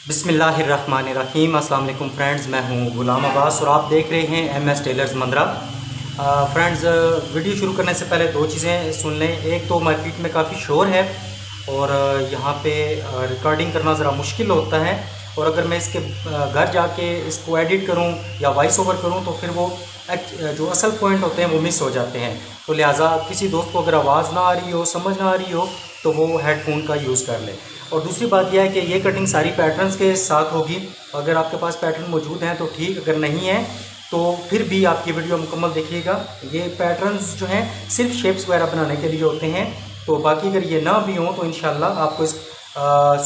बिस्मिल्लाहिर्रहमानिर्रहीम। अस्सलाम वालेकुम फ्रेंड्स, मैं हूं गुलाम अब्बास और आप देख रहे हैं MS टेलर्स मंदरा। फ्रेंड्स, वीडियो शुरू करने से पहले दो चीज़ें सुन लें। एक तो मार्केट में काफ़ी शोर है और यहाँ पे रिकॉर्डिंग करना ज़रा मुश्किल होता है, और अगर मैं इसके घर जाके इसको एडिट करूँ या वॉइस ओवर करूँ तो फिर वो जो असल पॉइंट होते हैं वो मिस हो जाते हैं। तो लिहाजा किसी दोस्त को अगर आवाज़ ना आ रही हो, समझ ना आ रही हो, तो वो हेडफोन का यूज़ कर ले। और दूसरी बात यह है कि ये कटिंग सारी पैटर्न्स के साथ होगी। अगर आपके पास पैटर्न मौजूद हैं तो ठीक, अगर नहीं है तो फिर भी आपकी वीडियो मुकम्मल देखिएगा। ये पैटर्न्स जो हैं सिर्फ शेप्स वगैरह बनाने के लिए होते हैं, तो बाकी अगर ये ना भी हों तो इंशाल्लाह आपको इस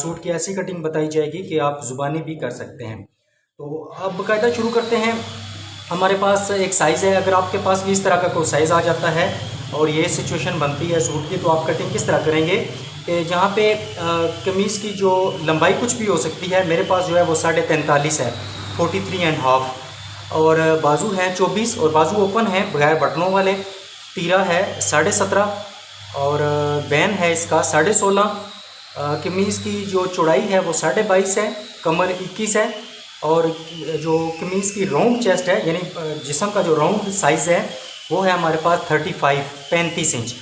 सूट की ऐसी कटिंग बताई जाएगी कि आप ज़ुबानी भी कर सकते हैं। तो अब बाकायदा शुरू करते हैं। हमारे पास एक साइज़ है, अगर आपके पास भी इस तरह का कोई साइज़ आ जाता है और ये सिचुएशन बनती है सूट की, तो आप कटिंग किस तरह करेंगे कि जहाँ पे कमीज़ की जो लंबाई कुछ भी हो सकती है, मेरे पास जो है वो 43.5 है, 43.5, और बाजू हैं 24 और बाजू ओपन है बगैर बटनों वाले। तीरा है 17.5 और बैन है इसका 16.5। कमीज़ की जो चौड़ाई है वो 22.5 है, कमर 21 है, और जो कमीज़ की राउंड चेस्ट है यानी जिस्म का जो राउंड साइज़ है वो है हमारे पास 35 इंच,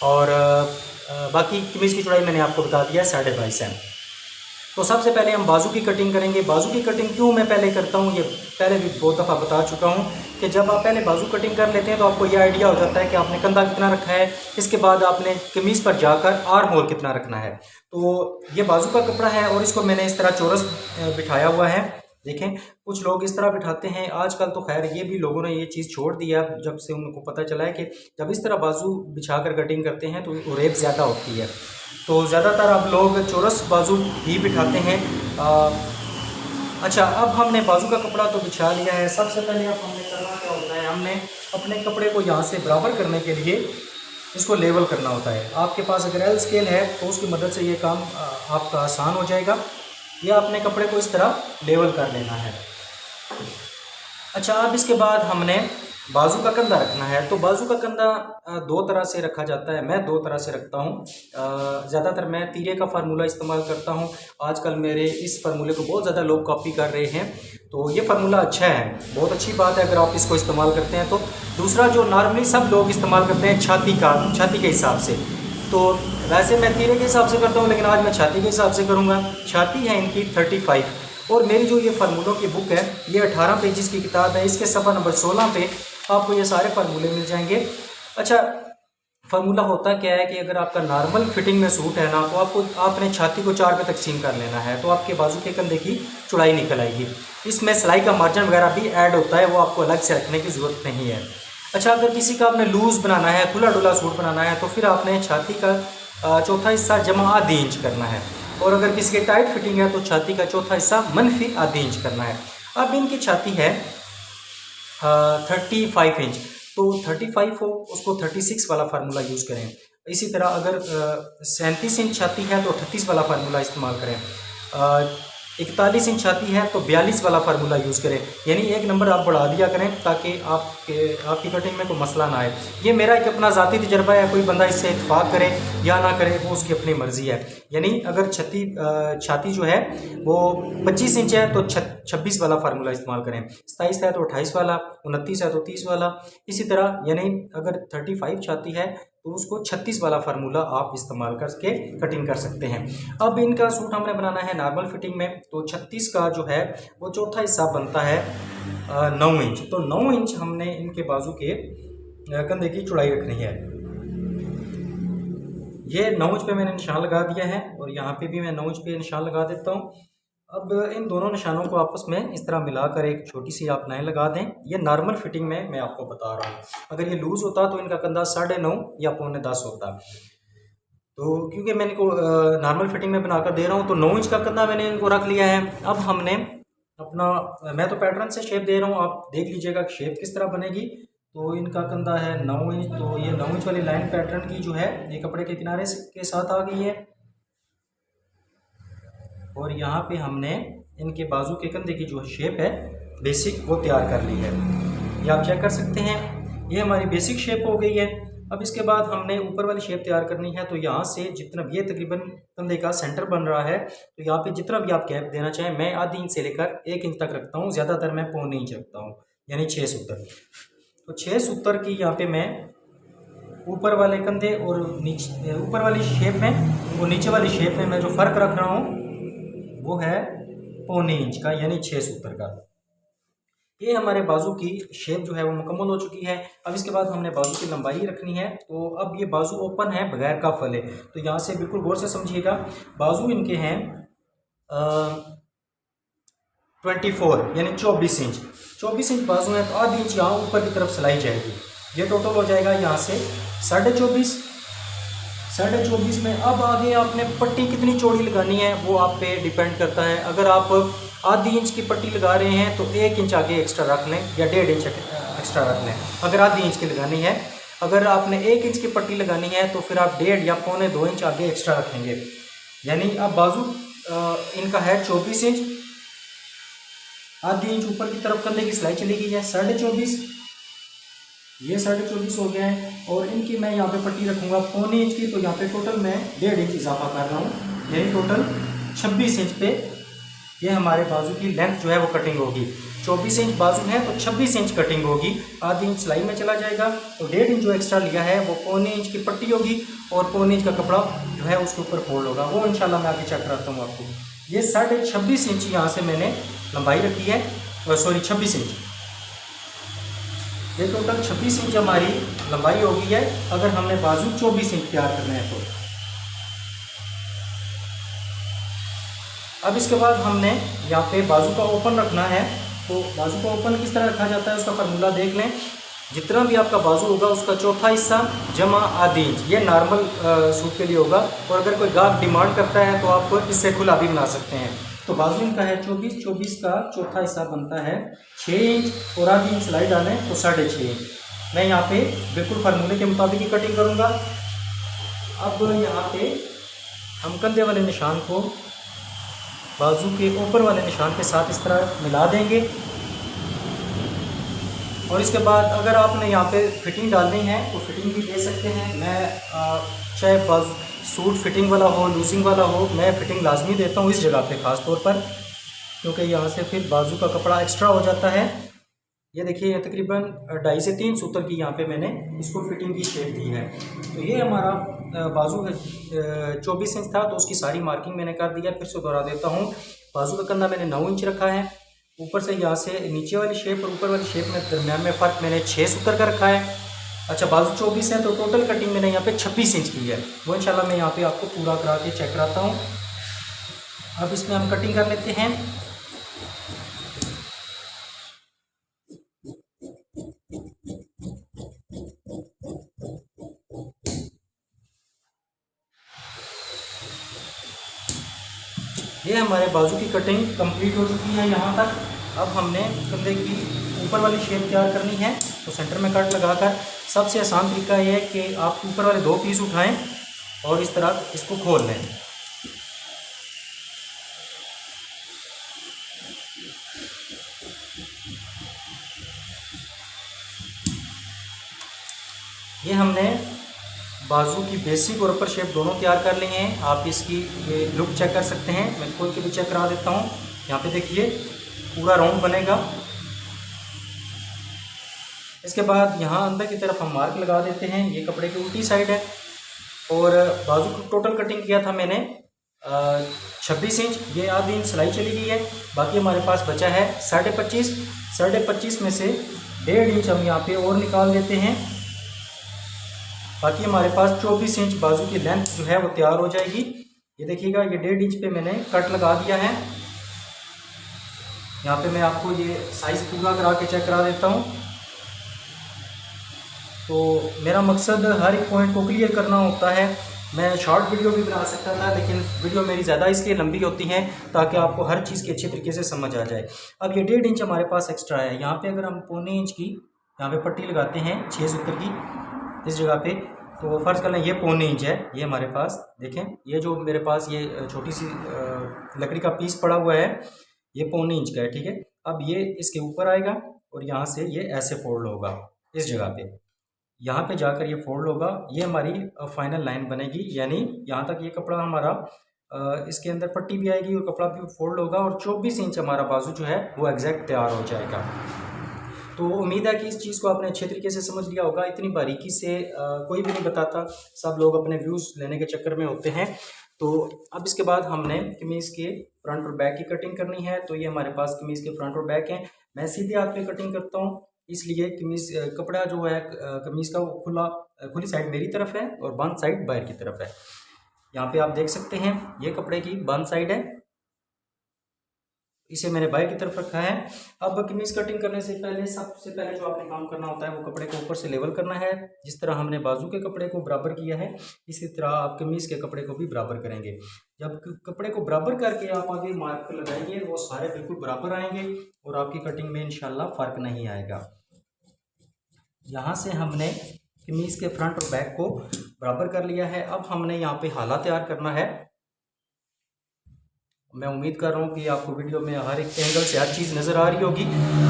और बाकी कमीज़ की चौड़ाई मैंने आपको बता दिया 22.5 है। तो सबसे पहले हम बाजू की कटिंग करेंगे। बाजू की कटिंग क्यों मैं पहले करता हूँ, ये पहले भी बहुत दफ़ा बता चुका हूँ कि जब आप पहले बाजू कटिंग कर लेते हैं तो आपको ये आइडिया हो जाता है कि आपने कंधा कितना रखा है, इसके बाद आपने कमीज़ पर जाकर आर्म होल कितना रखना है। तो ये बाजू का कपड़ा है और इसको मैंने इस तरह चौरस बिठाया हुआ है। देखें, कुछ लोग इस तरह बिठाते हैं, आजकल तो खैर ये भी लोगों ने ये चीज़ छोड़ दिया जब से उनको पता चला है कि जब इस तरह बाजू बिछाकर कटिंग करते हैं तो रेप ज़्यादा होती है। तो ज़्यादातर अब लोग चौरस बाजू ही बिठाते हैं। अच्छा, अब हमने बाजू का कपड़ा तो बिछा लिया है। सबसे पहले अब हमने करना क्या होता है, हमने अपने कपड़े को यहाँ से बराबर करने के लिए इसको लेवल करना होता है। आपके पास अगर एल स्केल है तो उसकी मदद से ये काम आपका आसान हो जाएगा। या अपने कपड़े को इस तरह लेवल कर लेना है। अच्छा, अब इसके बाद हमने बाजू का कंधा रखना है। तो बाजू का कंधा दो तरह से रखा जाता है, मैं दो तरह से रखता हूँ। ज़्यादातर मैं तीरे का फार्मूला इस्तेमाल करता हूँ। आजकल मेरे इस फार्मूले को बहुत ज़्यादा लोग कॉपी कर रहे हैं, तो ये फार्मूला अच्छा है, बहुत अच्छी बात है अगर आप इसको इस्तेमाल करते हैं। तो दूसरा जो नॉर्मली सब लोग इस्तेमाल करते हैं छाती के हिसाब से, तो वैसे मैं तीरे के हिसाब से करता हूँ, लेकिन आज मैं छाती के हिसाब से करूँगा। छाती है इनकी 35, और मेरी जो ये फार्मूलों की बुक है ये 18 पेजेस की किताब है। इसके सफ़ा नंबर 16 पे आपको ये सारे फार्मूले मिल जाएंगे। अच्छा, फार्मूला होता क्या है कि अगर आपका नॉर्मल फिटिंग में सूट है ना, तो आपने छाती को 4 पे तकसीम कर लेना है, तो आपके बाजू के कंधे की चौड़ाई निकल आएगी। इसमें सिलाई का मार्जिन वगैरह भी ऐड होता है, वो आपको अलग से रखने की ज़रूरत नहीं है। अच्छा, अगर किसी का आपने लूज़ बनाना है, खुला डुला सूट बनाना है, तो फिर आपने छाती का चौथा हिस्सा जमा आधी इंच करना है, और अगर किसी की टाइट फिटिंग है तो छाती का चौथा हिस्सा मनफी आधी इंच करना है। अब इनकी छाती है 35 इंच, तो 35 हो उसको 36 वाला फार्मूला यूज़ करें। इसी तरह अगर 37 इंच छाती है तो 38 वाला फार्मूला इस्तेमाल करें। 41 इंच छाती है तो 42 वाला फार्मूला यूज़ करें, यानी एक नंबर आप बढ़ा दिया करें ताकि आपकी कटिंग में कोई मसला ना आए। ये मेरा एक अपना ज़ाती तजर्बा है, कोई बंदा इससे इत्तेफाक करे या ना करे वो उसकी अपनी मर्ज़ी है। यानी अगर छाती जो है वो 25 इंच है तो 26 वाला फार्मूला इस्तेमाल करें, 27 है तो 28 वाला, 29 है तो 30 वाला। इसी तरह यानी अगर 35 छाती है तो उसको 36 वाला फार्मूला आप इस्तेमाल करके कटिंग कर सकते हैं। अब इनका सूट हमने बनाना है नॉर्मल फिटिंग में, तो 36 का जो है वो चौथा हिस्सा बनता है 9 इंच। तो 9 इंच हमने इनके बाजू के कंधे की चौड़ाई रखनी है। ये 9 इंच पे मैंने निशान लगा दिया है, और यहाँ पे भी मैं 9 इंच पे निशान लगा देता हूँ। अब इन दोनों निशानों को आपस में इस तरह मिलाकर एक छोटी सी आप लाइन लगा दें। ये नॉर्मल फिटिंग में मैं आपको बता रहा हूँ, अगर ये लूज़ होता तो इनका कंधा 9.5 या 9.25 होता। तो क्योंकि मैंने को नॉर्मल फिटिंग में बनाकर दे रहा हूँ, तो 9 इंच का कंधा मैंने इनको रख लिया है। अब हमने अपना, मैं तो पैटर्न से शेप दे रहा हूँ, आप देख लीजिएगा शेप किस तरह बनेगी। तो इनका कंधा है 9 इंच, तो ये 9 इंच वाली लाइन पैटर्न की जो है ये कपड़े के किनारे के साथ आ गई है, और यहाँ पे हमने इनके बाजू के कंधे की जो शेप है बेसिक वो तैयार कर ली है। ये आप चेक कर सकते हैं, ये हमारी बेसिक शेप हो गई है। अब इसके बाद हमने ऊपर वाली शेप तैयार करनी है। तो यहाँ से जितना भी ये तकरीबन कंधे का सेंटर बन रहा है, तो यहाँ पे जितना भी आप गैप देना चाहें, मैं आधी इंच से लेकर 1 इंच तक रखता हूँ, ज़्यादातर मैं 1.25 इंच रखता हूँ, यानी 6 सूत्र। तो 6 सूत्र की यहाँ पे मैं ऊपर वाले कंधे और नीचे, ऊपर वाली शेप में और नीचे वाली शेप में मैं जो फ़र्क रख रहा हूँ वो है 1.25 इंच का, यानी 6 सूत्र का। ये हमारे बाजू की शेप जो है वो मुकम्मल हो चुकी है। अब इसके बाद हमने बाजू की लंबाई रखनी है। तो अब ये बाजू ओपन है, बगैर का फल है, तो यहाँ से बिल्कुल गौर से समझिएगा। बाजू इनके हैं 24 यानी 24 इंच। 24 इंच बाजू है, तो आधी इंच यहाँ ऊपर की तरफ सिलाई जाएगी। ये टोटल हो जाएगा यहाँ से 24.5 में। अब आगे आपने पट्टी कितनी चौड़ी लगानी है वो आप पे डिपेंड करता है। अगर आप आधी इंच की पट्टी लगा रहे हैं तो 1 इंच आगे एक्स्ट्रा रख लें या 1.5 इंच एक्स्ट्रा रख लें, अगर आधी इंच की लगानी है। अगर आपने 1 इंच की पट्टी लगानी है तो फिर आप 1.5 या 1.25 इंच आगे एक्स्ट्रा रखेंगे। यानी अब बाजू इनका है 24 इंच, आधी इंच ऊपर की तरफ कंधे की सिलाई चली गई है 24.5, ये 24.5 हो गया है। और इनकी मैं यहाँ पे पट्टी रखूँगा 1.25 इंच की, तो यहाँ पे टोटल मैं 1.5 इंच इजाफा कर रहा हूँ, यानी टोटल 26 इंच पे ये हमारे बाजू की लेंथ जो है वो कटिंग होगी। 24 इंच बाजू है तो 26 इंच कटिंग होगी, आधी इंच सिलाई में चला जाएगा। तो 1.5 इंच जो एक्स्ट्रा लिया है वो 1.25 इंच की पट्टी होगी और 1.25 इंच का कपड़ा जो है उसके ऊपर फोल्ड होगा, वो इंशाल्लाह मैं आगे चेक कराता हूँ आपको। ये 26.5 इंच यहाँ से मैंने लंबाई रखी है, सॉरी 26 इंच, ये टोटल 26 इंच हमारी लंबाई होगी है। अगर हमने बाजू 24 इंच तैयार करना है तो अब इसके बाद हमने यहाँ पे बाजू का ओपन रखना है। तो बाजू का ओपन किस तरह रखा जाता है उसका फार्मूला देख लें। जितना भी आपका बाजू होगा उसका चौथा हिस्सा जमा आधी इंच, ये नॉर्मल सूट के लिए होगा। और अगर कोई गाहक डिमांड करता है तो आप इससे खुला भी बना सकते हैं। तो बाजू इनका है 24 का चौथा हिस्सा बनता है 6 इंच और आधी इंच सिलाई डालें तो 6.5 इंच। मैं यहाँ पे बिल्कुल फार्मूले के मुताबिक ही कटिंग करूँगा। अब यहाँ पे हम कंधे वाले निशान को बाजू के ऊपर वाले निशान के साथ इस तरह मिला देंगे। और इसके बाद अगर आपने यहाँ पे फिटिंग डालनी है तो फिटिंग भी दे सकते हैं। मैं चाहे बाजू सूट फिटिंग वाला हो, लूजिंग वाला हो, मैं फिटिंग लाजमी देता हूँ इस जगह पे ख़ास तौर पर, क्योंकि यहाँ से फिर बाजू का कपड़ा एक्स्ट्रा हो जाता है। ये देखिए तकरीबन 2.5 से 3 सूत्र की यहाँ पे मैंने इसको फिटिंग की शेप दी है। तो ये हमारा बाजू है 24 इंच था, तो उसकी सारी मार्किंग मैंने कर दिया। फिर से दोहरा देता हूँ, बाजू का कंधा मैंने 9 इंच रखा है। ऊपर से यहाँ से नीचे वाली शेप और ऊपर वाली शेप में दरम्यान में फ़र्क मैंने 6 सूत्र का रखा है। अच्छा, बाजू 24 है तो टोटल कटिंग मैंने यहाँ पे 26 इंच की है, वो इंशाल्लाह मैं यहाँ पे आपको पूरा करा के चेक कराता हूँ। अब इसमें हम कटिंग कर लेते हैं। ये हमारे बाजू की कटिंग कंप्लीट हो चुकी है यहाँ तक। अब हमने कंधे की ऊपर वाली शेप तैयार करनी है। तो सेंटर में कट लगाकर सबसे आसान तरीका ये है कि आप ऊपर वाले 2 पीस उठाएं और इस तरह इसको खोल लें। ये हमने बाजू की बेसिक और अपर शेप दोनों तैयार कर लिए हैं। आप इसकी ये लुक चेक कर सकते हैं, मैं खोल के भी चेक करा देता हूँ। यहाँ पे देखिए पूरा राउंड बनेगा। इसके बाद यहाँ अंदर की तरफ हम मार्क लगा देते हैं। ये कपड़े की उल्टी साइड है और बाजू की टोटल कटिंग किया था मैंने 26 इंच, ये आधी इंच सिलाई चली गई है। बाकी हमारे पास बचा है 25.5 में से 1.5 इंच हम यहाँ पे और निकाल देते हैं। बाकी हमारे पास 24 इंच बाजू की लेंथ जो है वो तैयार हो जाएगी। ये देखिएगा, ये 1.5 इंच पे मैंने कट लगा दिया है। यहाँ पे मैं आपको ये साइज़ पूरा करा के चेक करा देता हूँ। तो मेरा मकसद हर एक पॉइंट को क्लियर करना होता है। मैं शॉर्ट वीडियो भी बना सकता था, लेकिन वीडियो मेरी ज़्यादा इसलिए लंबी होती हैं ताकि आपको हर चीज़ की अच्छे तरीके से समझ आ जाए। अब ये 1.5 इंच हमारे पास एक्स्ट्रा है। यहाँ पे अगर हम 1.25 इंच की यहाँ पे पट्टी लगाते हैं 6 सूत्र की इस जगह पे, तो फ़र्ज़ कर लें ये 1.25 इंच है। ये हमारे पास देखें, ये जो मेरे पास ये छोटी सी लकड़ी का पीस पड़ा हुआ है ये 1.25 इंच का है, ठीक है। अब ये इसके ऊपर आएगा और यहाँ से ये ऐसे फोल्ड होगा इस जगह पे। यहाँ पे जाकर ये फोल्ड होगा, ये हमारी फाइनल लाइन बनेगी। यानी यहाँ तक ये कपड़ा हमारा इसके अंदर पट्टी भी आएगी और कपड़ा भी फोल्ड होगा और 24 इंच हमारा बाजू जो है वो एग्जैक्ट तैयार हो जाएगा। तो उम्मीद है कि इस चीज़ को आपने अच्छे तरीके से समझ लिया होगा। इतनी बारीकी से कोई भी नहीं बताता, सब लोग अपने व्यूज़ लेने के चक्कर में होते हैं। तो अब इसके बाद हमने कमीज़ के फ्रंट और बैक की कटिंग करनी है। तो ये हमारे पास कमीज़ के फ्रंट और बैक हैं। मैं सीधे हाथ पे कटिंग करता हूँ, इसलिए कमीज़ कपड़ा जो है कमीज़ का वो खुली साइड मेरी तरफ है और बंद साइड बाहर की तरफ है। यहाँ पे आप देख सकते हैं ये कपड़े की बंद साइड है, इसे मैंने बाहर की तरफ रखा है। अब कमीज़ कटिंग करने से पहले सबसे पहले जो आपने काम करना होता है वो कपड़े को ऊपर से लेवल करना है। जिस तरह हमने बाजू के कपड़े को बराबर किया है, इसी तरह आप कमीज़ के कपड़े को भी बराबर करेंगे। जब कपड़े को बराबर करके आप आगे मार्क लगाएंगे वो सारे बिल्कुल बराबर आएंगे और आपकी कटिंग में इंशाल्लाह फ़र्क नहीं आएगा। यहाँ से हमने कमीज़ के फ्रंट और बैक को बराबर कर लिया है। अब हमने यहाँ पे हाला तैयार करना है। मैं उम्मीद कर रहा हूँ कि आपको वीडियो में हर एक एंगल से हर चीज़ नज़र आ रही होगी।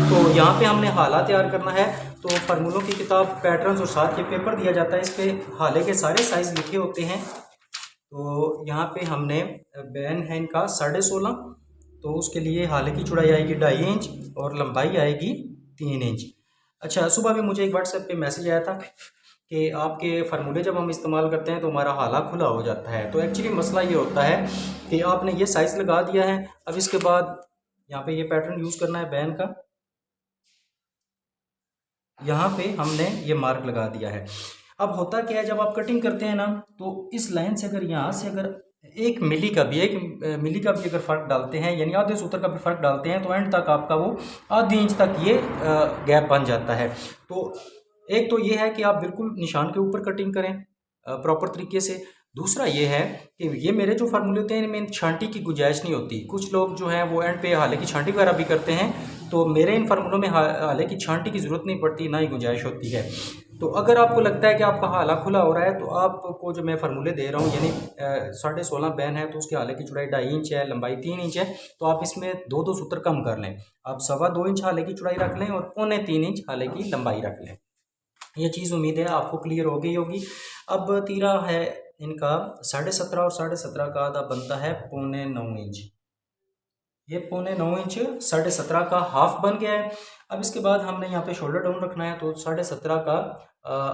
तो यहाँ पे हमने हाला तैयार करना है। तो फार्मूलों की किताब, पैटर्न्स और साथ ये पेपर दिया जाता है, इस पर हाले के सारे साइज़ लिखे होते हैं। तो यहाँ पे हमने बैन है इनका 16.5, तो उसके लिए हाले की चौड़ाई आएगी 2.5 इंच और लंबाई आएगी 3 इंच। अच्छा, सुबह भी मुझे एक व्हाट्सएप पे मैसेज आया था कि आपके फार्मूले जब हम इस्तेमाल करते हैं तो हमारा हाला खुला हो जाता है। तो एक्चुअली मसला ये होता है कि आपने ये साइज़ लगा दिया है। अब इसके बाद यहाँ पे ये पैटर्न यूज़ करना है बैन का। यहाँ पे हमने ये मार्क लगा दिया है। अब होता क्या है, जब आप कटिंग करते हैं ना, तो इस लाइन से अगर यहाँ से अगर 1 मिली का भी अगर फ़र्क डालते हैं, यानी आधे सूत्र का भी फ़र्क डालते हैं, तो एंड तक आपका वो आधी इंच तक ये गैप बन जाता है। तो एक तो ये है कि आप बिल्कुल निशान के ऊपर कटिंग करें प्रॉपर तरीके से। दूसरा ये है कि ये मेरे जो फार्मूले होते हैं इनमें छांटी की गुंजाइश नहीं होती। कुछ लोग जो हैं वो एंड पे हाले की छांटी वगैरह भी करते हैं, तो मेरे इन फार्मूलों में हाले की छांटी की ज़रूरत नहीं पड़ती, ना ही गुंजाइश होती है। तो अगर आपको लगता है कि आपका हाला खुला हो रहा है, तो आपको जो मैं फार्मूले दे रहा हूँ, यानी 16.5 बैन है तो उसके हाले की चौड़ाई 2.5 इंच है, लंबाई 3 इंच है, तो आप इसमें 2 सूत्र कम कर लें। आप 2.25 इंच हाले की चौड़ाई रख लें और 3.25 इंच हाले की लंबाई रख लें। ये चीज़ उम्मीद है आपको क्लियर हो गई होगी। अब तीरा है इनका 17.5 और 17.5 का आधा बनता है 8.25 इंच। ये 8.25 इंच 17.5 का हाफ बन गया है। अब इसके बाद हमने यहाँ पे शोल्डर डाउन रखना है, तो 17.5 का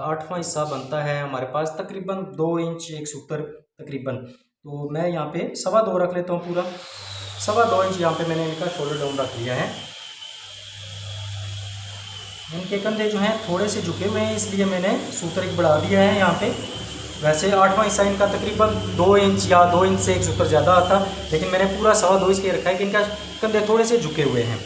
8वां हिस्सा बनता है हमारे पास तकरीबन 2 इंच 1 सूत्र तकरीबन। तो मैं यहाँ पे 2.25 रख लेता हूँ पूरा। 2.25 इंच यहाँ पे मैंने इनका शोल्डर डाउन रख लिया है। इनके कंधे जो हैं थोड़े से झुके हुए हैं, इसलिए मैंने सूत्र एक बढ़ा दिया है यहाँ पे। वैसे 8वां हिस्सा इनका तकरीबन 2 इंच या 2 इंच से 1 सूत्र ज़्यादा आता, लेकिन मैंने पूरा 2.25 इंच के रखा है कि इनका कंधे थोड़े से झुके हुए हैं।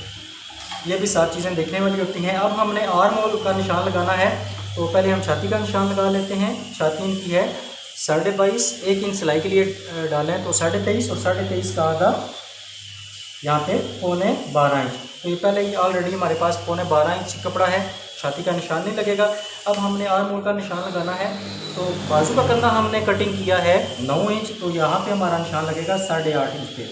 ये भी सारी चीज़ें देखने वाली होती हैं। अब हमने आर्म होल का निशान लगाना है, तो पहले हम छाती का निशान लगा लेते हैं। छाती इनकी है 22.5, 1 इंच सिलाई के लिए डालें तो 23.5 और 23.5 का आधा यहाँ पे 12.25 इंच। तो ये पहले ही ऑलरेडी हमारे पास 12.25 इंच कपड़ा है, छाती का निशान नहीं लगेगा। अब हमने आर्म होल का निशान लगाना है। तो बाजू का कंधा हमने कटिंग किया है 9 इंच, तो यहाँ पे हमारा निशान लगेगा 8.5 इंच पे।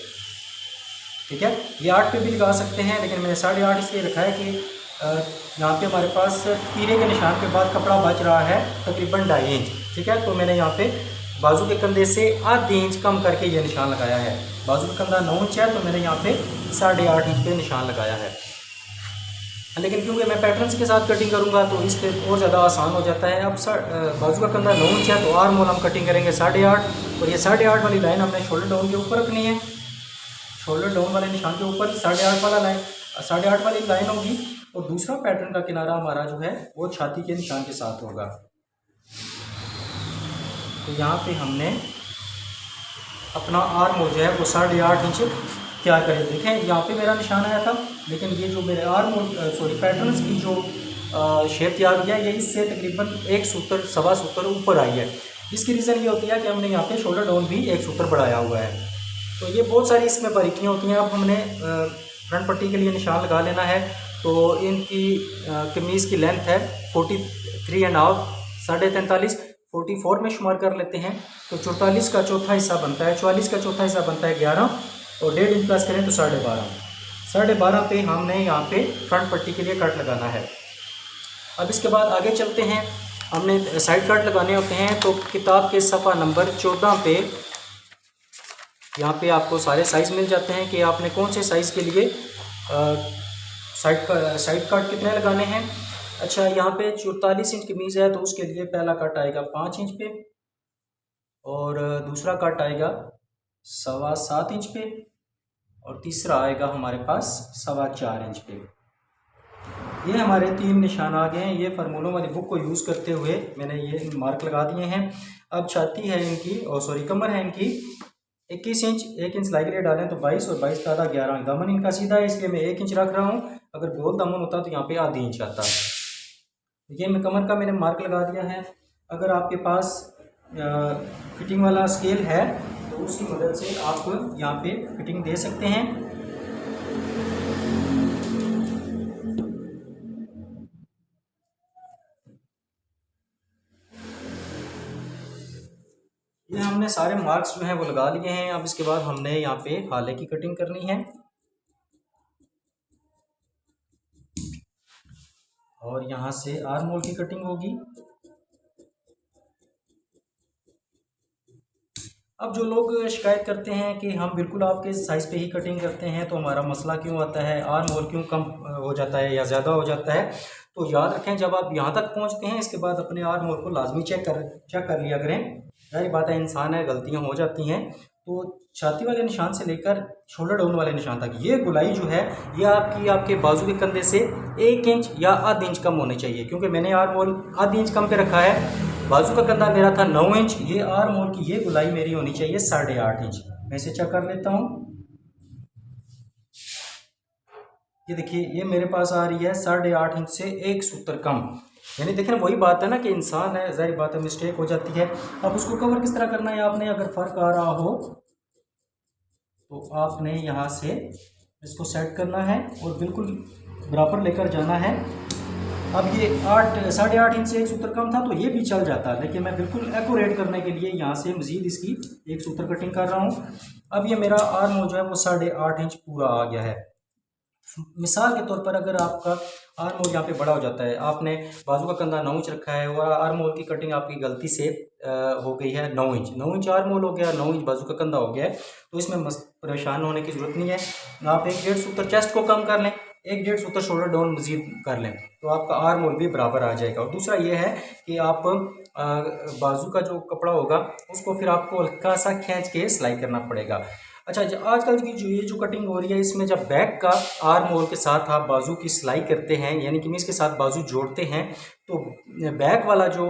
ठीक है, ये 8 पे भी लगा सकते हैं, लेकिन मैंने 8.5 इसलिए रखा है कि यहाँ पे हमारे पास तीरे के निशान के बाद कपड़ा बच रहा है तकरीबन 2.5 इंच। ठीक है, तो मैंने यहाँ पे बाजू के कंधे से आधी इंच कम करके ये निशान लगाया है। बाजू का कंधा 9 इंच है, तो मैंने यहाँ पे 8.5 इंच पे निशान लगाया है। लेकिन क्योंकि मैं पैटर्न्स के साथ कटिंग करूँगा तो इस पर और ज़्यादा आसान हो जाता है। अब बाजू का कंधा 9 इंच है, तो आर्म होल हम कटिंग करेंगे 8.5, और ये 8.5 वाली लाइन हमने शोल्डर डाउन के ऊपर रखनी है। शोल्डर डाउन वाले निशान के ऊपर 8.5 वाला लाइन 8.5 वाली लाइन होगी, और दूसरा पैटर्न का किनारा हमारा जो है वो छाती के निशान के साथ होगा। तो यहाँ पे हमने अपना आर्म होल जो है वो 8.5 इंच तैयार करें। देखें यहाँ पे मेरा निशान आया था, लेकिन ये जो मेरे आर्म पैटर्न्स की जो शेप तैयार हुई है, ये इससे तकरीबन 1 सूत्र 2.25 सूत्र ऊपर आई है। इसकी रीज़न ये होती है कि हमने यहाँ पे शोल्डर डाउन भी 1 सूत्र बढ़ाया हुआ है। तो ये बहुत सारी इसमें बारीकियाँ होती हैं। अब हमने फ्रंट पट्टी के लिए निशान लगा लेना है। तो इनकी कमीज़ की लेंथ है 43.5, 43.5, 44 में शुमार कर लेते हैं। तो 44 का चौथा हिस्सा बनता है, 44 का चौथा हिस्सा बनता है 11, और 1.5 इंच प्लस करें तो 12.5। 12.5 पे हमने यहाँ पे फ्रंट पट्टी के लिए कट लगाना है। अब इसके बाद आगे चलते हैं। हमने साइड कट लगाने होते हैं तो किताब के सफ़ा नंबर 14 पे यहाँ पे आपको सारे साइज़ मिल जाते हैं कि आपने कौन से साइज़ के लिए साइड कट कितने लगाने हैं। अच्छा, यहाँ पे 44 इंच कमीज़ है तो उसके लिए पहला कट आएगा 5 इंच पे और दूसरा कट आएगा 7.25 इंच पे और तीसरा आएगा हमारे पास 4.25 इंच पे। ये हमारे 3 निशान आ गए हैं। ये फार्मूलों वाली बुक को यूज़ करते हुए मैंने ये मार्क लगा दिए हैं। अब छाती है इनकी कमर है इनकी 21 इंच, 1 इंच सिलाई के लिए डालें तो 22 और 22 का आधा 11। दामन इनका सीधा है इसलिए मैं 1 इंच रख रहा हूँ। अगर गोल दामन होता तो यहाँ पे आधी इंच आता। ये मैं कमर का मैंने मार्क लगा दिया है। अगर आपके पास फिटिंग वाला स्केल है तो उसकी मदद से आप यहाँ पे फिटिंग दे सकते हैं। ये हमने सारे मार्क्स जो हैं वो लगा लिए हैं। अब इसके बाद हमने यहाँ पे हाले की कटिंग करनी है और यहाँ से आर्म होल की कटिंग होगी। अब जो लोग शिकायत करते हैं कि हम बिल्कुल आपके साइज़ पे ही कटिंग करते हैं तो हमारा मसला क्यों आता है, आर्म होल क्यों कम हो जाता है या ज़्यादा हो जाता है, तो याद रखें जब आप यहाँ तक पहुँचते हैं इसके बाद अपने आर्म होल को लाजमी चेक कर लिया करें। सारी बात है, इंसान है, गलतियाँ हो जाती हैं। तो छाती वाले निशान से लेकर शोल्डर डाउन वाले निशान तक ये गुलाई जो है ये आपके बाजू के कंधे से 1 इंच या आध इंच कम होनी चाहिए, क्योंकि मैंने आर्म होल आध इंच कम पे रखा है। बाजू का कंधा मेरा था 9 इंच, ये आर्म होल की ये गुलाई मेरी होनी चाहिए 8.5 इंच। मैं इसे चेक कर लेता हूँ। ये देखिए ये मेरे पास आ रही है 8.5 इंच से 1 सूत्र कम। यानी देखिए वही बात है ना कि इंसान है, जाहिर बात है मिस्टेक हो जाती है। अब उसको कवर किस तरह करना है, आपने अगर फ़र्क आ रहा हो तो आपने यहाँ से इसको सेट करना है और बिल्कुल बराबर लेकर जाना है। अब ये 8.5 इंच से 1 सूत्र कम था तो ये भी चल जाता, लेकिन मैं बिल्कुल एक्यूरेट करने के लिए यहाँ से मज़ीद इसकी 1 सूत्र कटिंग कर रहा हूँ। अब ये मेरा आर्म होल जो है वो 8.5 इंच पूरा आ गया है। मिसाल के तौर पर अगर आपका आर्म होल यहाँ पे बड़ा हो जाता है, आपने बाजू का कंधा 9 इंच रखा है और आर्म होल की कटिंग आपकी गलती से हो गई है 9 इंच, 9 इंच आर्म होल हो गया, 9 इंच बाजू का कंधा हो गया है, तो इसमें परेशान होने की ज़रूरत नहीं है। आप 1.5 सूत्र चेस्ट को कम कर लें, 1.5 सूत्र शोल्डर डाउन मजीद कर लें तो आपका आर्म होल भी बराबर आ जाएगा। और दूसरा ये है कि आप बाजू का जो कपड़ा होगा उसको फिर आपको हल्का सा खींच के सिलाई करना पड़ेगा। अच्छा, आजकल की जो कटिंग हो रही है इसमें जब बैक का आर्म होल के साथ आप बाजू की सिलाई करते हैं, यानी कमीज़ के साथ बाजू जोड़ते हैं, तो बैक वाला जो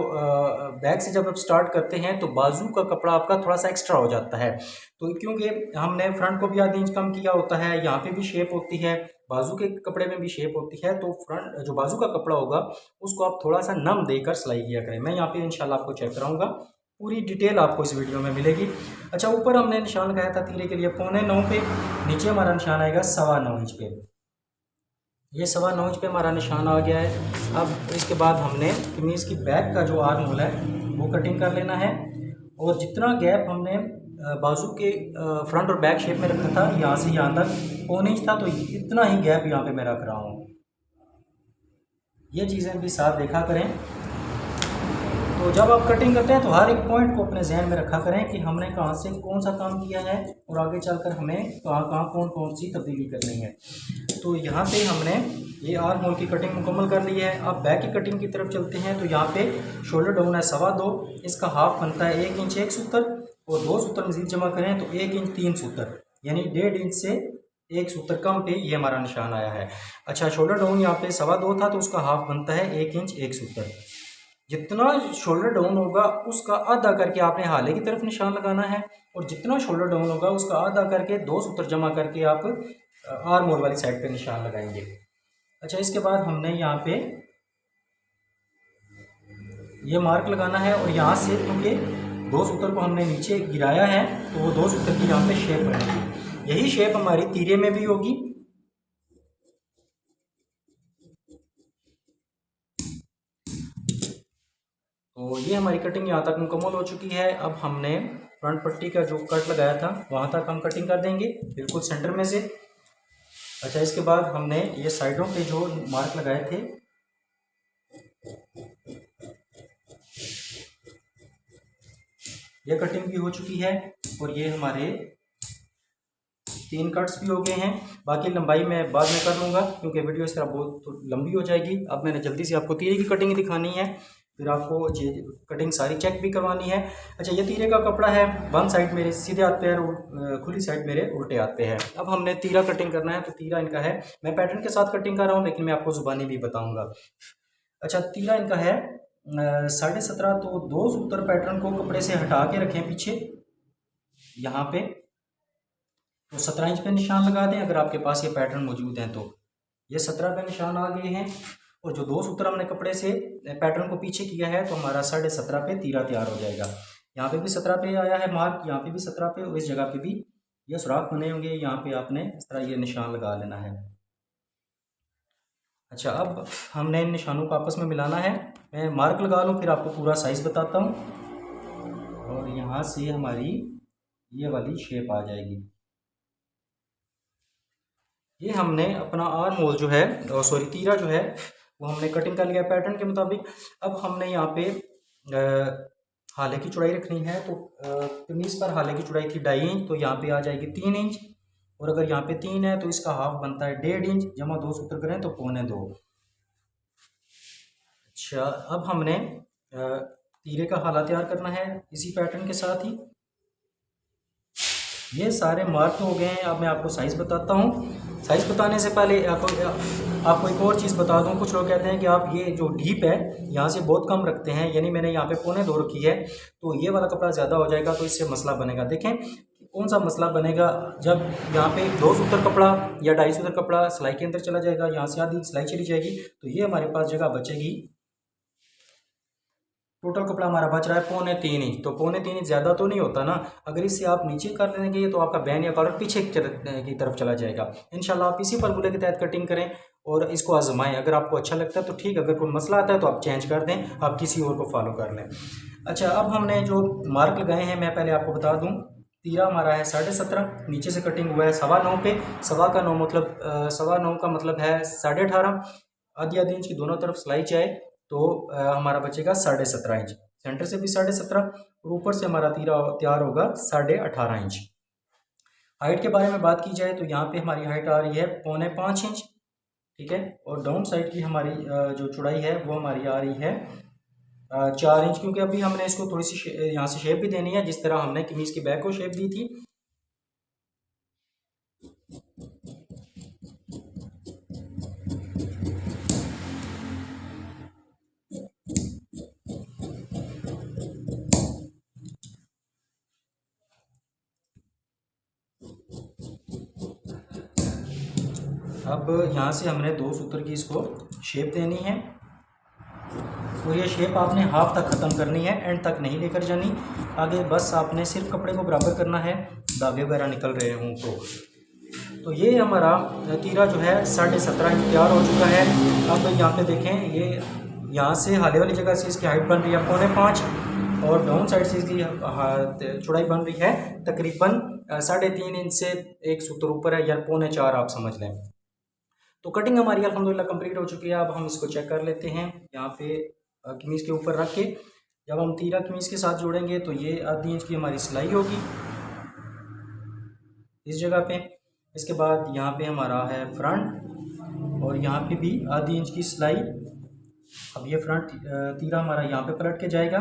बैक से जब आप स्टार्ट करते हैं तो बाजू का कपड़ा आपका थोड़ा सा एक्स्ट्रा हो जाता है। तो क्योंकि हमने फ्रंट को भी आधी इंच कम किया होता है, यहाँ पे भी शेप होती है, बाजू के कपड़े में भी शेप होती है, तो फ्रंट जो बाजू का कपड़ा होगा उसको आप थोड़ा सा नम देकर सिलाई किया करें। मैं यहाँ पे इंशाल्लाह आपको चेक कराऊंगा, पूरी डिटेल आपको इस वीडियो में मिलेगी। अच्छा, ऊपर हमने निशान लगाया था तीरे के लिए 8.25 पे, नीचे हमारा निशान आएगा 9.25 इंच पे। ये 9.25 इंच पे हमारा निशान आ गया है। अब इसके बाद हमने कमीज़ की बैक का जो आर्म होल है वो कटिंग कर लेना है और जितना गैप हमने बाजू के फ्रंट और बैक शेप में रखा था, यहाँ से यहाँ तक 1.25 इंच था, तो इतना ही गैप यहाँ पे मैं रख रहा हूँ। ये चीज़ें भी साथ देखा करें। तो जब आप कटिंग करते हैं तो हर एक पॉइंट को अपने जहन में रखा करें कि हमने कहाँ से कौन सा काम किया है और आगे चलकर हमें कहाँ कौन सी तब्दीली करनी है। तो यहाँ पे हमने ये आर्म होल की कटिंग मुकम्मल कर ली है। अब बैक की कटिंग की तरफ चलते हैं। तो यहाँ पे शोल्डर डाउन है 2.25, इसका हाफ बनता है 1 इंच 1 सूत्र और 2 सूत्र मजीद जमा करें तो 1 इंच 3 सूत्र, यानी 1.5 इंच से 1 सूत्र कम पे ये हमारा निशान आया है। अच्छा, शोल्डर डाउन यहाँ पे 2.25 था तो उसका हाफ बनता है 1 इंच 1 सूत्र। जितना शोल्डर डाउन होगा उसका आधा करके आपने हाले की तरफ निशान लगाना है और जितना शोल्डर डाउन होगा उसका आधा करके 2 सूत्र जमा करके आप आर्म होल वाली साइड पे निशान लगाएंगे। अच्छा, इसके बाद हमने यहाँ पे ये मार्क लगाना है और यहाँ से क्योंकि 2 सूत्र को हमने नीचे गिराया है तो वो 2 सूत्र की यहाँ पे शेप बनेगी। यही शेप हमारी तीरे में भी होगी। तो ये हमारी कटिंग यहाँ तक मुकम्मल हो चुकी है। अब हमने फ्रंट पट्टी का जो कट लगाया था वहाँ तक हम कटिंग कर देंगे बिल्कुल सेंटर में से। अच्छा, इसके बाद हमने ये साइडों पे जो मार्क लगाए थे ये कटिंग भी हो चुकी है और ये हमारे 3 कट्स भी हो गए हैं। बाकी लंबाई मैं बाद में कर लूँगा क्योंकि वीडियो इस तरह बहुत लंबी हो जाएगी। अब मैंने जल्दी से आपको तीरे की कटिंग दिखानी है, फिर आपको ये कटिंग सारी चेक भी करवानी है। अच्छा, ये तीरे का कपड़ा है, वन साइड मेरे सीधे हाथ पे है और खुली साइड मेरे उल्टे हाथ पे है। अब हमने तीरा कटिंग करना है, तो तीरा इनका है, मैं पैटर्न के साथ कटिंग कर रहा हूँ लेकिन मैं आपको ज़ुबानी भी बताऊँगा। अच्छा, तीरा इनका है 17.5, तो 2 सूत्र पैटर्न को कपड़े से हटा के रखें पीछे यहाँ पे, तो 17 इंच पे निशान लगा दें। अगर आपके पास ये पैटर्न मौजूद हैं तो ये 17 पे निशान आ गए हैं। और जो 2 सूत्र हमने कपड़े से पैटर्न को पीछे किया है तो हमारा 17.5 पे तीरा तैयार हो जाएगा। यहाँ पे भी 17 पे आया है मार्क, यहाँ पे भी 17 पे, और इस जगह पे भी ये सुराख बने होंगे, यहाँ पे आपने इस तरह ये निशान लगा लेना है। अच्छा, अब हमने इन निशानों को आपस में मिलाना है। मैं मार्क लगा लूँ फिर आपको पूरा साइज़ बताता हूँ। और यहाँ से हमारी ये वाली शेप आ जाएगी। ये हमने अपना आर्म होल जो है, सॉरी तीरा जो है, वो हमने कटिंग कर लिया पैटर्न के मुताबिक। अब हमने यहाँ पे हाले की चौड़ाई रखनी है, तो कमीज़ पर हाले की चौड़ाई थी 2.5 इंच, तो यहाँ पे आ जाएगी 3 इंच। और अगर यहाँ पे 3 है तो इसका हाफ बनता है 1.5 इंच, जमा 2 सूत्र करें तो 2.25। अच्छा, अब हमने तीरे का हाला तैयार करना है इसी पैटर्न के साथ ही। ये सारे मार्क हो गए हैं। अब मैं आपको साइज़ बताता हूँ। साइज़ बताने से पहले आपको एक और चीज़ बता दूँ। कुछ लोग कहते हैं कि आप ये जो डीप है यहाँ से बहुत कम रखते हैं, यानी मैंने यहाँ पे 2.25 रखी है, तो ये वाला कपड़ा ज़्यादा हो जाएगा, तो इससे मसला बनेगा। देखें कौन सा मसला बनेगा, जब यहाँ पे 2 सूत्र कपड़ा या 2.5 सूत्र कपड़ा सिलाई के अंदर चला जाएगा, यहाँ से आधी सिलाई चली जाएगी, तो ये हमारे पास जगह बचेगी। टोटल कपड़ा हमारा बच रहा है 3.25 इंच, तो 3.25 इंच ज़्यादा तो नहीं होता ना। अगर इससे आप नीचे कर लेंगे तो आपका बैन या कॉलर पीछे की तरफ चला जाएगा। इंशाल्लाह आप इसी फार्मूले के तहत कटिंग करें और इसको आजमाएं। अगर आपको अच्छा लगता है तो ठीक, अगर कोई मसला आता है तो आप चेंज कर दें, आप किसी और को फॉलो कर लें। अच्छा, अब हमने जो मार्क लगाए हैं मैं पहले आपको बता दूँ। तीरा हमारा है 17.5, नीचे से कटिंग हुआ है 9.25 पे। 9.25 मतलब 9.25 का मतलब है 18.5। आधी इंच की दोनों तरफ सिलाई चाहे तो हमारा बचेगा 17.5 इंच। सेंटर से भी 17.5 और ऊपर से हमारा तीरा तैयार होगा 18.5 इंच। हाइट के बारे में बात की जाए तो यहाँ पे हमारी हाइट आ रही है 4.25 इंच, ठीक है। और डाउन साइड की हमारी जो चौड़ाई है वो हमारी आ रही है 4 इंच, क्योंकि अभी हमने इसको थोड़ी सी यहाँ से शेप भी देनी है, जिस तरह हमने कमीज़ की बैक को शेप दी थी। अब यहाँ से हमने 2 सूत्र की इसको शेप देनी है और ये शेप आपने हाफ तक ख़त्म करनी है, एंड तक नहीं लेकर जानी आगे। बस आपने सिर्फ कपड़े को बराबर करना है, धागे वगैरह निकल रहे हों तो ये हमारा तीरा जो है 17.5 इंच तैयार हो चुका है। अब यहाँ पे देखें, ये यहाँ से हाले वाली जगह से इसकी हाइट बन रही है 4.25 और डाउन साइड से इसकी चौड़ाई बन रही है तकरीबन 3.5 इंच से एक सूत्र ऊपर है, या 4.25 आप समझ लें। तो कटिंग हमारी अल्हम्दुलिल्लाह कंप्लीट हो चुकी है। अब हम इसको चेक कर लेते हैं। यहाँ पे कमीज़ के ऊपर रख के जब हम तीरा कमीज़ के साथ जोड़ेंगे तो ये आधी इंच की हमारी सिलाई होगी इस जगह पे। इसके बाद यहाँ पे हमारा है फ्रंट और यहाँ पे भी आधी इंच की सिलाई। अब ये फ्रंट तीरा हमारा यहाँ पे पलट के जाएगा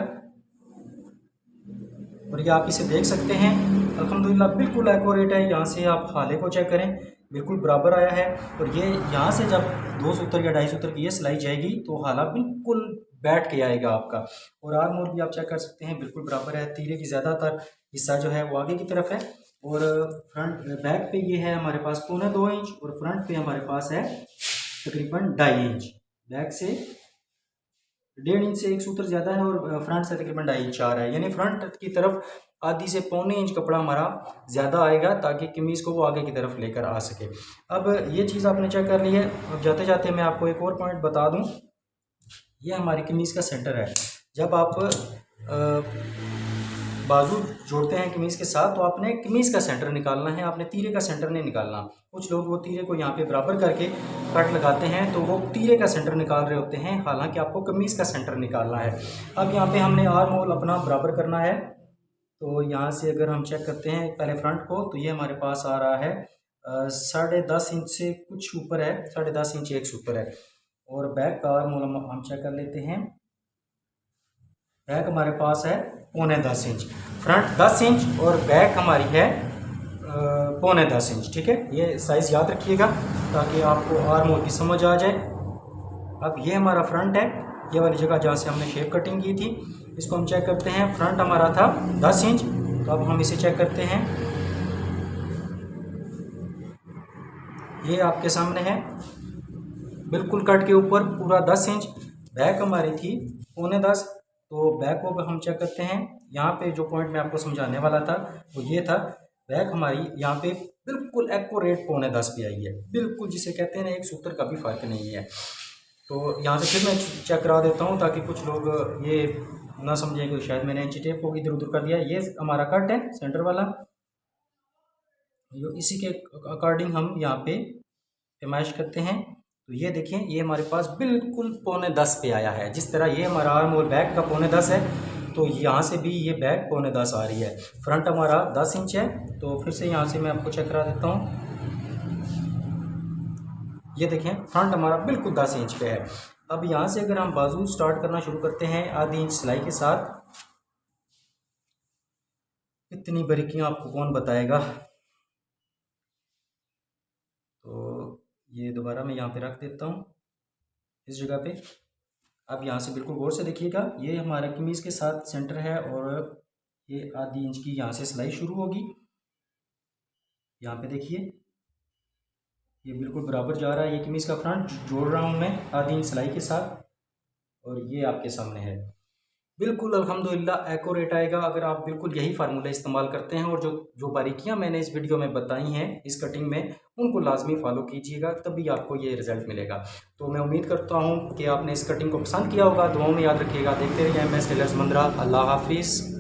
और ये आप इसे देख सकते हैं अल्हम्दुलिल्लाह बिल्कुल एक्यूरेट है। यहाँ से आप हाले को चेक करें, बिल्कुल बराबर आया है। और ये यहाँ से जब 2 सूत्र या 2.5 सूत्र की ये सिलाई जाएगी तो हाला बिल्कुल बैठ के आएगा आपका। और आर्म होल भी आप चेक कर सकते हैं, बिल्कुल बराबर है। तीरे की ज़्यादातर हिस्सा जो है वो आगे की तरफ है और फ्रंट बैक पे ये है हमारे पास 2.25 इंच और फ्रंट पे हमारे पास है तकरीबन 2.5 इंच। बैक से 1.5 इंच से एक सूत्र ज़्यादा है और फ्रंट से तकरीबन 2.5 इंच आ रहा है, यानी फ्रंट की तरफ आधी से 1.25 इंच कपड़ा हमारा ज़्यादा आएगा ताकि कमीज़ को वो आगे की तरफ लेकर आ सके। अब ये चीज़ आपने चेक कर ली है। अब जाते जाते मैं आपको एक और पॉइंट बता दूं, ये हमारी कमीज़ का सेंटर है। जब आप बाजू जोड़ते हैं कमीज़ के साथ तो आपने कमीज़ का सेंटर निकालना है, आपने तीरे का सेंटर नहीं निकालना। कुछ लोग वो तीरे को यहाँ पे बराबर करके कट लगाते हैं तो वो तीरे का सेंटर निकाल रहे होते हैं, हालांकि आपको कमीज़ का सेंटर निकालना है। अब यहाँ पे हमने आर्म होल अपना बराबर करना है तो यहाँ से अगर हम चेक करते हैं पहले फ्रंट को, तो ये हमारे पास आ रहा है 10.5 इंच से कुछ ऊपर है, 10.5 इंच एक से ऊपर है। और बैक का आर्म हम चेक कर लेते हैं। बैक हमारे पास है 9.25 इंच, फ्रंट 10 इंच और बैक हमारी है 9.25 इंच। ठीक है, ये साइज़ याद रखिएगा ताकि आपको आर्म होल की समझ आ जाए। अब ये हमारा फ्रंट है, ये वाली जगह जहाँ से हमने शेप कटिंग की थी, इसको हम चेक करते हैं। फ्रंट हमारा था 10 इंच, तो अब हम इसे चेक करते हैं। ये आपके सामने है, बिल्कुल कट के ऊपर पूरा 10 इंच। बैक हमारी थी 9.25, तो बैक को हम चेक करते हैं। यहाँ पे जो पॉइंट मैं आपको समझाने वाला था वो ये था, बैक हमारी यहाँ पे बिल्कुल एक्यूरेट 9.25 पे आई है, बिल्कुल जिसे कहते हैं ना, एक सूत्र का भी फ़र्क नहीं है। तो यहाँ से फिर मैं चेक करा देता हूँ ताकि कुछ लोग ये ना समझें कि शायद मैंने इंची टेप को इधर उधर कर दिया। ये हमारा कट है सेंटर वाला, जो इसी के अकॉर्डिंग हम यहाँ पे पैमाइश करते हैं। तो ये देखें, ये हमारे पास बिल्कुल 9.25 पे आया है। जिस तरह ये हमारा आर्म और बैक का 9.25 है, तो यहाँ से भी ये बैक 9.25 आ रही है। फ्रंट हमारा 10 इंच है, तो फिर से यहाँ से मैं आपको चेक करा देता हूँ। ये देखें, फ्रंट हमारा बिल्कुल 10 इंच पे है। अब यहाँ से अगर हम बाजू स्टार्ट करना शुरू करते हैं आधी इंच सिलाई के साथ, इतनी बारीकियाँ आपको कौन बताएगा। तो ये दोबारा मैं यहाँ पे रख देता हूँ इस जगह पे। अब यहाँ से बिल्कुल गौर से देखिएगा, ये हमारा कमीज़ के साथ सेंटर है और ये आधी इंच की यहाँ से सिलाई शुरू होगी। यहाँ पे देखिए, ये बिल्कुल बराबर जा रहा है। ये कमीज़ का फ्रंट जोड़ रहा हूँ मैं आधी इंच सिलाई के साथ, और ये आपके सामने है। बिल्कुल अल्हम्दुलिल्लाह एक्यूरेट आएगा अगर आप बिल्कुल यही फार्मूला इस्तेमाल करते हैं। और जो बारीकियां मैंने इस वीडियो में बताई हैं इस कटिंग में, उनको लाजमी फॉलो कीजिएगा, तभी आपको ये रिज़ल्ट मिलेगा। तो मैं उम्मीद करता हूं कि आपने इस कटिंग को पसंद किया होगा। दुआओं में याद रखिएगा। देखते रहिए MS टेलर्स मंदरा। अल्लाह हाफिज़।